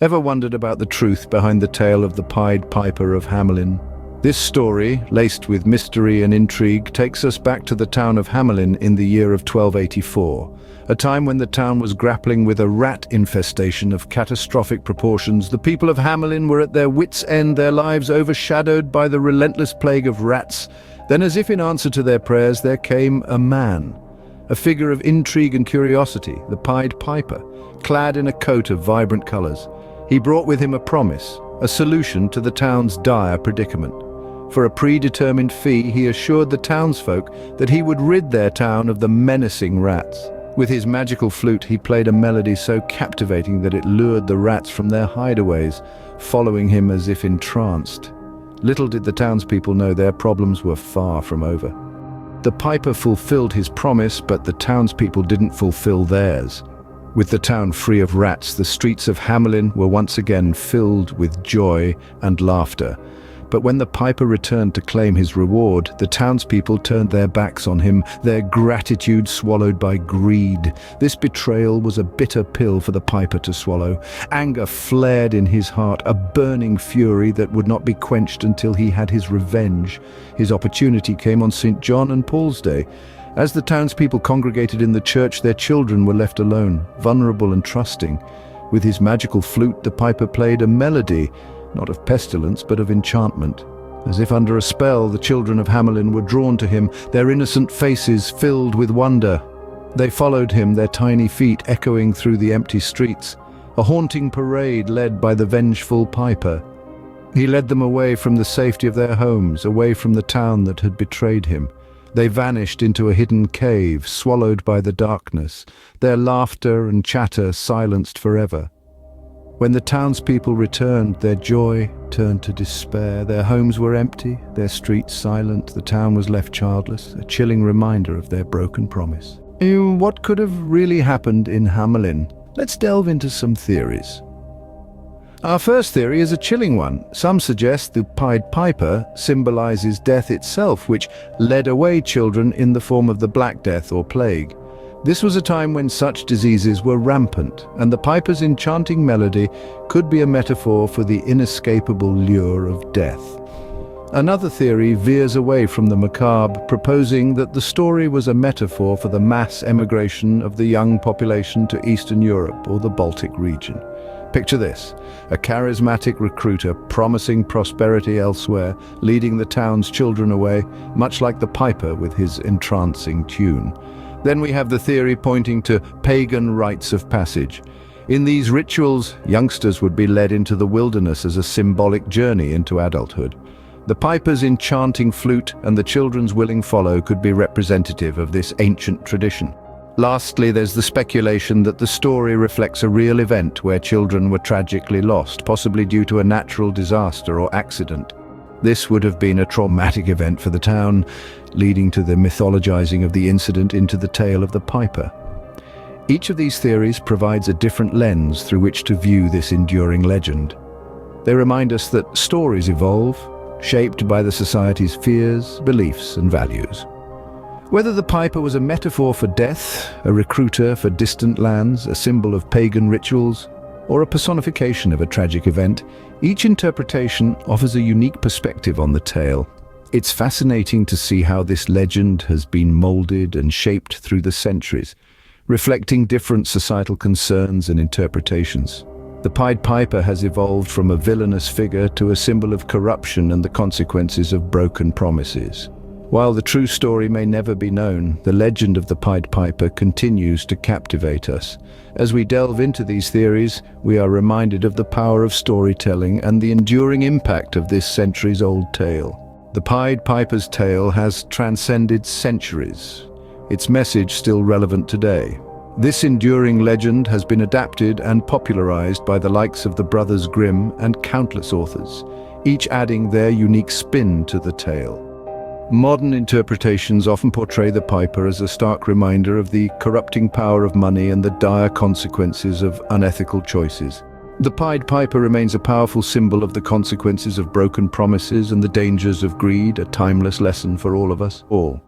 Ever wondered about the truth behind the tale of the Pied Piper of Hamelin? This story, laced with mystery and intrigue, takes us back to the town of Hamelin in the year of 1284, a time when the town was grappling with a rat infestation of catastrophic proportions. The people of Hamelin were at their wits' end, their lives overshadowed by the relentless plague of rats. Then, as if in answer to their prayers, there came a man, a figure of intrigue and curiosity, the Pied Piper, clad in a coat of vibrant colors. He brought with him a promise, a solution to the town's dire predicament. For a predetermined fee, he assured the townsfolk that he would rid their town of the menacing rats. With his magical flute, he played a melody so captivating that it lured the rats from their hideaways, following him as if entranced. Little did the townspeople know their problems were far from over. The piper fulfilled his promise, but the townspeople didn't fulfill theirs. With the town free of rats, the streets of Hamelin were once again filled with joy and laughter. But when the piper returned to claim his reward, the townspeople turned their backs on him, their gratitude swallowed by greed. This betrayal was a bitter pill for the piper to swallow. Anger flared in his heart, a burning fury that would not be quenched until he had his revenge. His opportunity came on St. John and Paul's Day. As the townspeople congregated in the church, their children were left alone, vulnerable and trusting. With his magical flute, the piper played a melody, not of pestilence, but of enchantment. As if under a spell, the children of Hamelin were drawn to him, their innocent faces filled with wonder. They followed him, their tiny feet echoing through the empty streets, a haunting parade led by the vengeful piper. He led them away from the safety of their homes, away from the town that had betrayed him. They vanished into a hidden cave, swallowed by the darkness, their laughter and chatter silenced forever. When the townspeople returned, their joy turned to despair. Their homes were empty, their streets silent, the town was left childless, a chilling reminder of their broken promise. What could have really happened in Hamelin? Let's delve into some theories. Our first theory is a chilling one. Some suggest the Pied Piper symbolizes death itself, which led away children in the form of the Black Death or plague. This was a time when such diseases were rampant, and the piper's enchanting melody could be a metaphor for the inescapable lure of death. Another theory veers away from the macabre, proposing that the story was a metaphor for the mass emigration of the young population to Eastern Europe or the Baltic region. Picture this, a charismatic recruiter promising prosperity elsewhere, leading the town's children away, much like the piper with his entrancing tune. Then we have the theory pointing to pagan rites of passage. In these rituals, youngsters would be led into the wilderness as a symbolic journey into adulthood. The piper's enchanting flute and the children's willing follow could be representative of this ancient tradition. Lastly, there's the speculation that the story reflects a real event where children were tragically lost, possibly due to a natural disaster or accident. This would have been a traumatic event for the town, leading to the mythologizing of the incident into the tale of the piper. Each of these theories provides a different lens through which to view this enduring legend. They remind us that stories evolve, shaped by the society's fears, beliefs, and values. Whether the piper was a metaphor for death, a recruiter for distant lands, a symbol of pagan rituals, or a personification of a tragic event, each interpretation offers a unique perspective on the tale. It's fascinating to see how this legend has been molded and shaped through the centuries, reflecting different societal concerns and interpretations. The Pied Piper has evolved from a villainous figure to a symbol of corruption and the consequences of broken promises. While the true story may never be known, the legend of the Pied Piper continues to captivate us. As we delve into these theories, we are reminded of the power of storytelling and the enduring impact of this centuries-old tale. The Pied Piper's tale has transcended centuries, its message still relevant today. This enduring legend has been adapted and popularized by the likes of the Brothers Grimm and countless authors, each adding their unique spin to the tale. Modern interpretations often portray the piper as a stark reminder of the corrupting power of money and the dire consequences of unethical choices. The Pied Piper remains a powerful symbol of the consequences of broken promises and the dangers of greed, a timeless lesson for all of us all.